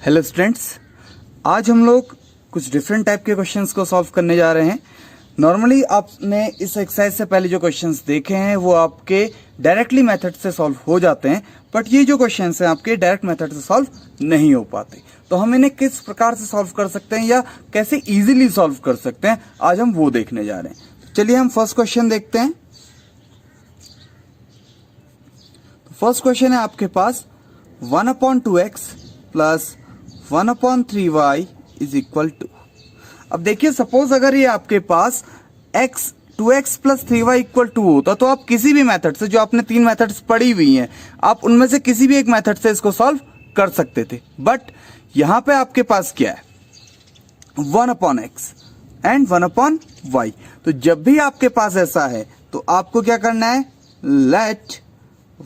Hello students, आज हम लोग कुछ डिफरेंट टाइप के क्वेश्चंस को सॉल्व करने जा रहे हैं। नॉर्मली आपने इस एक्सरसाइज से पहले जो क्वेश्चंस देखे हैं वो आपके डायरेक्टली मेथड से सॉल्व हो जाते हैं, बट ये जो क्वेश्चंस हैं आपके डायरेक्ट मेथड से सॉल्व नहीं हो पाते। तो हम इन्हें किस प्रकार से सॉल्व कर सकते हैं या कैसे इजीली सॉल्व कर सकते हैं, आज हम वो देखने जा रहे हैं। तो चलिए हम फर्स्ट क्वेश्चन देखते हैं। फर्स्ट क्वेश्चन है आपके पास 1/2x plus 1/3y is equal two. अब देखिए, सपोज अगर ये आपके पास 2x plus 3y equal to होता तो आप किसी भी मेथड से, जो आपने 3 मेथड्स पढ़ी हुई हैं, आप उनमें से किसी भी एक मेथड से इसको सॉल्व कर सकते थे। बट यहां पे आपके पास क्या है, 1/x एंड 1/y। तो जब भी आपके पास ऐसा है तो आपको क्या करना है, let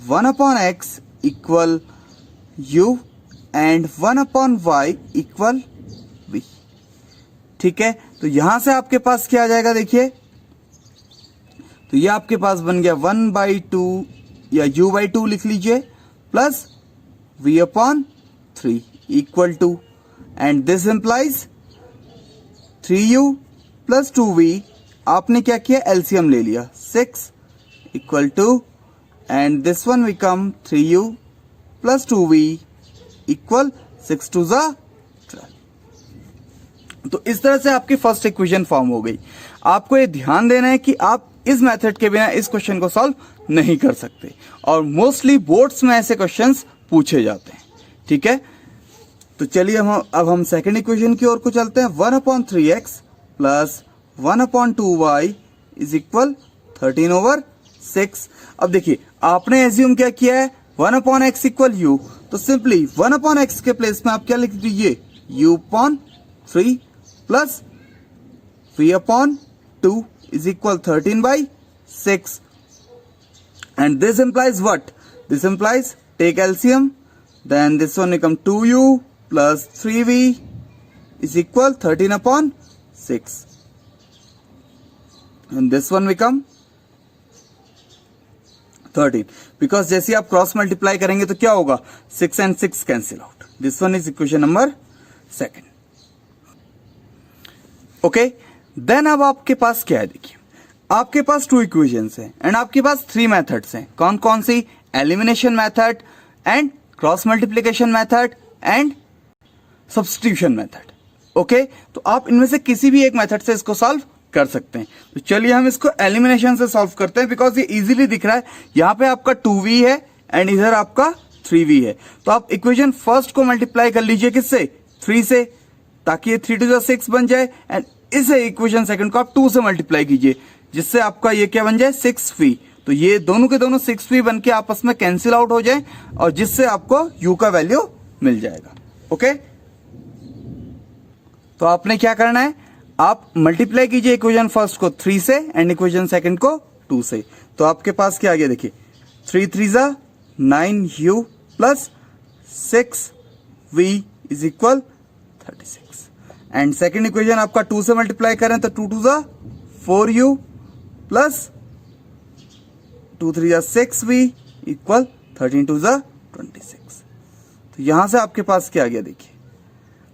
1/x equal u and 1/y equal v। ठीक है, तो यहां से आपके पास क्या आ जाएगा, देखिए, तो ये आपके पास बन गया 1/2 या u/2 लिख लीजिए plus v/3 equal two, and this implies 3u plus 2v। आपने क्या किया, एलसीएम ले लिया, 6 equal two, and this one become 3u plus 2v equal 6 to 12। तो इस तरह से आपकी फर्स्ट इक्वेशन फॉर्म हो गई। आपको ये ध्यान देना है कि आप इस मेथड के बिना इस क्वेश्चन को सॉल्व नहीं कर सकते, और मोस्टली बोर्ड्स में ऐसे क्वेश्चंस पूछे जाते हैं। ठीक है, तो चलिए अब हम सेकंड इक्वेशन की ओर को चलते हैं। 1/3x plus 1/2y is equal 13/6। अब देखिए, आपने एज्यूम क्या किया है, 1/x इक्वल u, तो सिंपली 1/x के प्लेस में आप क्या लिख दीजिए, u/3 plus v/2 is equal 13/6, and this implies what? This implies take LCM, then this one become 2u plus 3v is equal 13/6, and this one become 13, because जैसे आप cross multiply करेंगे तो क्या होगा, 6 and 6 cancel out. This one is equation number second. Okay, then अब आपके पास क्या है, देखिए, आपके पास 2 इक्वेशंस हैं एंड आपके पास 3 मेथड्स हैं। कौन कौन सी, elimination method and cross multiplication method and substitution method. Okay, तो आप इनमें से किसी भी एक मेथड से इसको सॉल्व कर सकते हैं। तो चलिए हम इसको एलिमिनेशन से सॉल्व करते हैं, बिकॉज ये इजीली दिख रहा है। यहां पे आपका 2v है एंड इधर आपका 3v है, तो आप इक्वेशन फर्स्ट को मल्टीप्लाई कर लीजिए किससे, 3 से, ताकि ये 3 to 6 बन जाए, एंड इस इक्वेशन सेकंड को आप 2 से मल्टीप्लाई कीजिए, जिससे आपका ये क्या बन जाए, 6v। तो ये दोनों के दोनों 6v बन के आपस में कैंसिल आउट हो जाए, और जिससे आपको u का वैल्यू मिल जाएगा। ओके, तो आपने क्या करना है, आप मल्टीप्लाई कीजिए इक्वेशन फर्स्ट को 3 से एंड इक्वेशन सेकंड को 2 से। तो आपके पास क्या आ गया, देखिए, 3 3 9u plus 6v is equal 36, and second equation आपका 2 से मल्टीप्लाई करें तो 2 2 4u प्लस 2 3 6v इक्वल 13 2 26। तो यहां से आपके पास क्या आ गया, देखिए,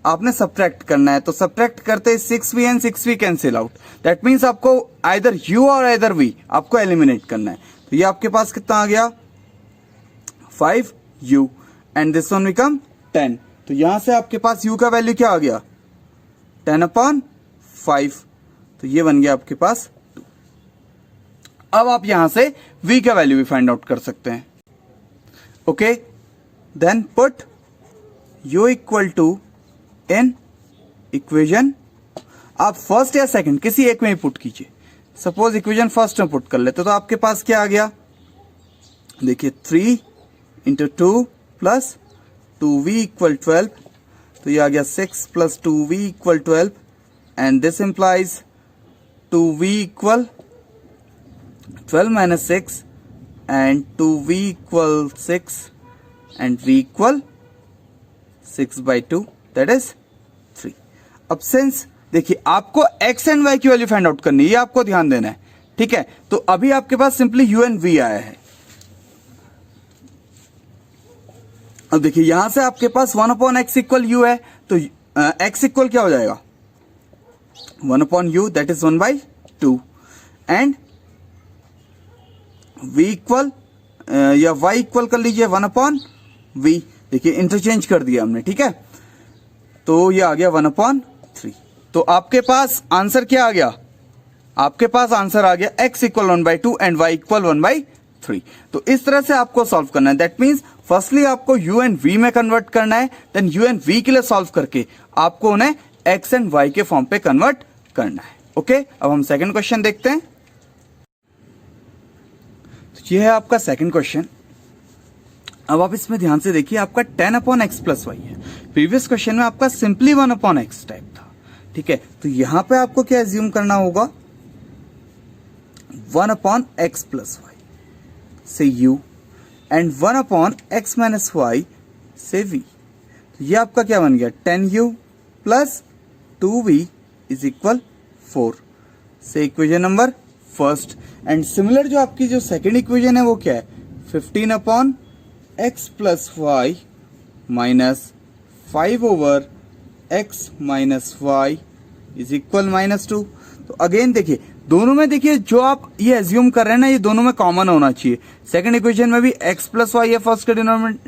आपने सब्ट्रैक्ट करना है, तो सब्ट्रैक्ट करते 6v and 6v cancel out. That means आपको आइदर u और आइदर v आपको एलिमिनेट करना है। तो ये आपके पास कितना आ गया, 5u, and this one become 10। तो यहां से आपके पास u का वैल्यू क्या आ गया, 10/5। तो ये बन गया आपके पास 2। अब आप यहां से v का वैल्यू भी फाइंड आउट कर सकते हैं। Okay, then put u equal two in equation, आप फर्स्ट या सेकंड किसी एक में ही पुट कीजिए। सपोज इक्वेशन फर्स्ट में पुट कर लेते तो आपके पास क्या आ गया, देखिए, 3 × 2 प्लस 2v इक्वल 12। तो ये आ गया 6 plus 2v equal 12, and this implies 2v equal 12 minus 6, and 2v equal 6, and v equal 6/2, that is 3। अब सिंस देखिए, आपको x एंड y की वैल्यू फाइंड आउट करनी है, ये आपको ध्यान देना है। ठीक है, तो अभी आपके पास सिंपली u एंड v आया है। अब देखिए यहां से आपके पास 1/x इक्वल यू है, तो x इक्वल क्या हो जाएगा 1/u, that is 1/2 and v equal या y इक्वल कर लीजिए 1/v। देखिए इंटरचेंज कर दिया हमने, ठीक है, तो ये आ गया 1/3। तो आपके पास आंसर क्या आ गया, आपके पास आंसर आ गया x equal 1/2 and y equal 1/3। तो इस तरह से आपको सॉल्व करना है। दैट मीन्स फर्स्टली आपको u एंड v में कन्वर्ट करना है, देन u एंड v के लिए सॉल्व करके आपको उन्हें x एंड y के फॉर्म पे कन्वर्ट करना है। ओके, अब हम सेकंड क्वेश्चन देखते हैं। तो ये है आपका सेकंड क्वेश्चन। अब आप इसमें ध्यान से देखिए, आपका 10/x प्लस वाई है। प्रीवियस क्वेश्चन में आपका सिंपली 1/x टाइप था, ठीक है। तो यहां पे आपको क्या एज्यूम करना होगा 1/x प्लस वाई से u and 1/x minus y से v। तो ये आपका क्या बन गया 10u plus 2v is equal 4 से equation number first. And similar जो आपकी जो सेकेंड इक्वेशन है वो क्या है 15/x plus y minus 5/x minus y is equal -2। तो अगेन देखिए दोनों में, देखिए जो आप ये एज्यूम कर रहे हैं ना, ये दोनों में कॉमन होना चाहिए। सेकंड इक्वेशन में भी x प्लस वाई है फर्स्ट के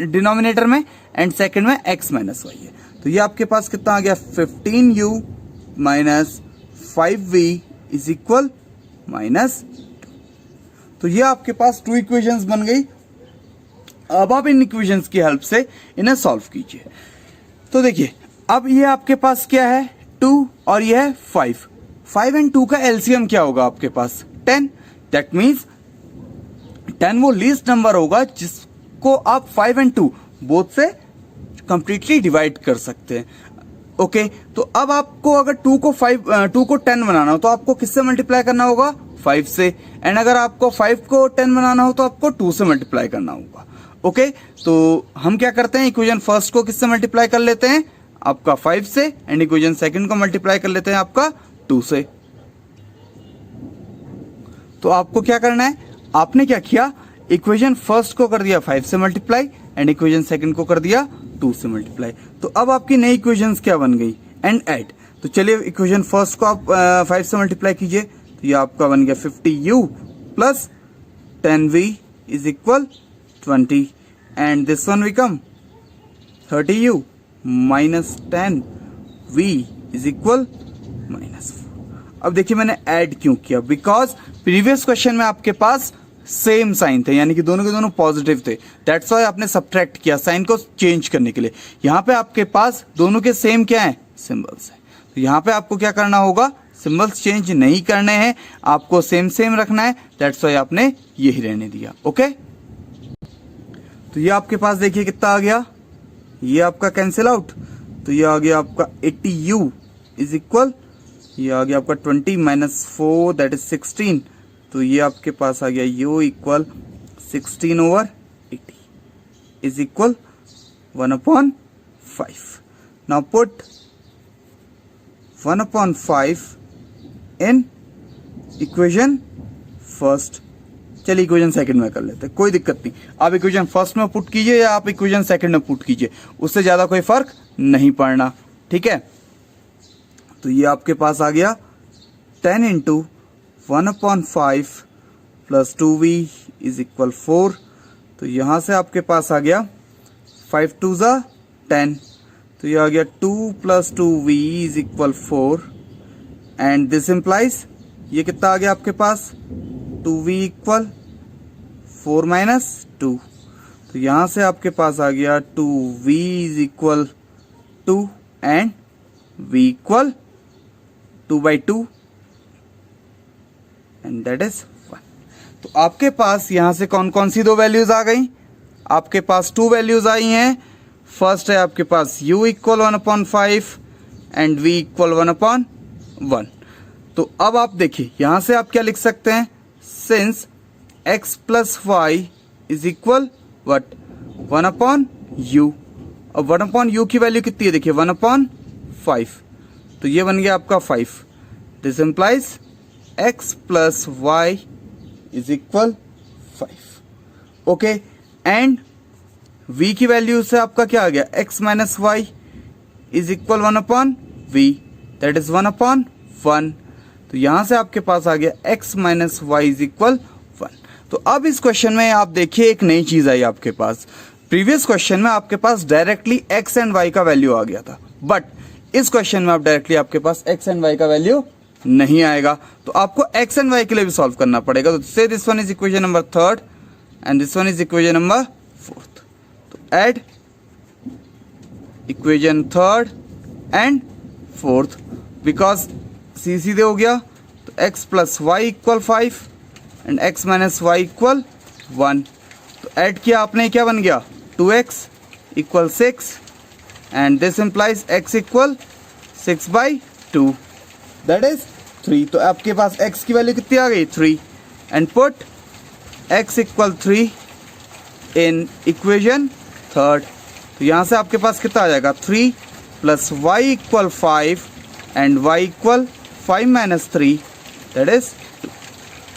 डिनोमिनेटर में, एंड सेकंड में x माइनस वाई है। तो ये आपके पास कितना आ गया 15u minus 5v is equal -2। तो ये आपके पास टू इक्वेशंस बन गई। अब आप इन इक्वेशंस की हेल्प से इन्हें सॉल्व कीजिए। तो देखिए अब ये आपके पास क्या है 2 और ये है 5 एंड 2 का एलसीएम क्या होगा आपके पास 10। दैट मीन्स 10 वो लीस्ट नंबर होगा जिसको आप 5 एंड 2 बोथ से कंप्लीटली डिवाइड कर सकते हैं। ओके, तो अब आपको अगर 2 को 10 बनाना हो तो आपको किससे मल्टीप्लाई करना होगा 5 से, एंड अगर आपको 5 को 10 बनाना हो तो आपको 2 से मल्टीप्लाई करना होगा। ओके, तो हम क्या करते हैं इक्वेशन फर्स्ट को किससे मल्टीप्लाई कर लेते हैं आपका 5 से, एंड इक्वेशन सेकंड को मल्टीप्लाई कर लेते हैं आपका 2 से। तो आपको क्या करना है, आपने क्या किया इक्वेशन फर्स्ट को कर दिया 5 से मल्टीप्लाई एंड इक्वेशन सेकंड को कर दिया 2 से मल्टीप्लाई। तो अब आपकी नई इक्वेशंस क्या बन गई एंड ऐड। तो चलिए इक्वेशन फर्स्ट को आप 5 से मल्टीप्लाई कीजिए, तो ये आपका बन गया 50u plus 10v is equal 20 and this one become 30u minus 10v is equal -4। अब देखिए मैंने ऐड क्यों किया, बिकॉज प्रीवियस क्वेश्चन में आपके पास सेम साइन थे, यानी कि दोनों के दोनों पॉजिटिव थे। दैट्स व्हाई आपने सब्ट्रैक्ट किया साइन को चेंज करने के लिए। यहाँ पे आपके पास दोनों के सेम क्या है सिंबल्स है, तो यहाँ पे आपको क्या करना होगा सिंबल्स चेंज नहीं करने हैं, आपको सेम सेम रखना है। दैट्स व्हाई आपने यही रहने दिया। ओके, तो ये आपके पास देखिए कितना आ गया, ये आपका कैंसिल आउट, तो ये आ गया आपका 80u इज इक्वल, ये आ गया आपका 20 माइनस 4 दैट इज 16। तो ये आपके पास आ गया u equal 16/80 is equal 1/5। Now put 1/5 in equation first. चलिए इक्वेशन सेकंड में कर लेते हैं, कोई दिक्कत नहीं। आप इक्वेशन फर्स्ट में पुट कीजिए या आप इक्वेशन सेकंड में पुट कीजिए, उससे ज्यादा कोई फर्क नहीं पड़ना, ठीक है। तो ये आपके पास आ गया 10 into 1/5 plus 2v is equal 4। तो यहां से आपके पास आ गया 5 2 ज़ा 10, तो ये आ गया 2 plus 2v is equal 4 and this implies ये कितना आ गया आपके पास 2v इक्वल 4 माइनस 2। तो यहां से आपके पास आ गया 2v is equal 2 and v equal 2/2 and that is 1। तो आपके पास यहां से कौन कौन सी दो वैल्यूज आ गई, आपके पास 2 वैल्यूज आई हैं। फर्स्ट है आपके पास u equal 1/5 and v equal 1/1। तो अब आप देखिए यहां से आप क्या लिख सकते हैं, since x plus y is equal what 1/u। अब 1/u की वैल्यू कितनी है देखिए 1/5, तो ये बन गया आपका 5। This implies x plus y is equal 5। Okay, and v की वैल्यू से आपका क्या आ गया, x minus y is equal 1/v, that is 1/1। तो यहां से आपके पास आ गया x minus y is equal 1। तो अब इस क्वेश्चन में आप देखिए एक नई चीज आई आपके पास। प्रीवियस क्वेश्चन में आपके पास डायरेक्टली x एंड y का वैल्यू आ गया था, बट इस क्वेश्चन में आप डायरेक्टली आपके पास x एंड y का वैल्यू नहीं आएगा, तो आपको x एंड y के लिए भी सॉल्व करना पड़ेगा। तो say this one is equation number 3rd and this one is equation number 4th। तो add equation 3rd and 4th, because see सीधे हो गया, तो x plus y equal 5 and x minus y equal 1। तो add किया आपने, क्या बन गया, 2x equal 6 and this implies x equal 6/2, that is 3। तो आपके पास x की वैल्यू कितनी आ गई, 3, and put x equal 3 in equation 3rd। तो यहाँ से आपके पास कितना आ जाएगा, 3 plus y equal 5 and y इक्वल 5 माइनस 3, दैट इज 2।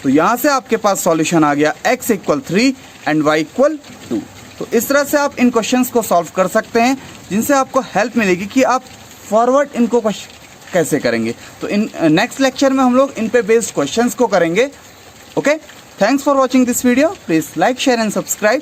तो यहाँ से आपके पास सॉल्यूशन आ गया x equal 3 and y equal 2। तो इस तरह से आप इन क्वेश्चंस को सॉल्व कर सकते हैं, जिनसे आपको हेल्प मिलेगी कि आप फॉरवर्ड इनको कैसे करेंगे। तो इन नेक्स्ट लेक्चर में हम लोग इन पे बेस्ड क्वेश्चंस को करेंगे। Okay, thanks for watching this video. Please like, share and subscribe.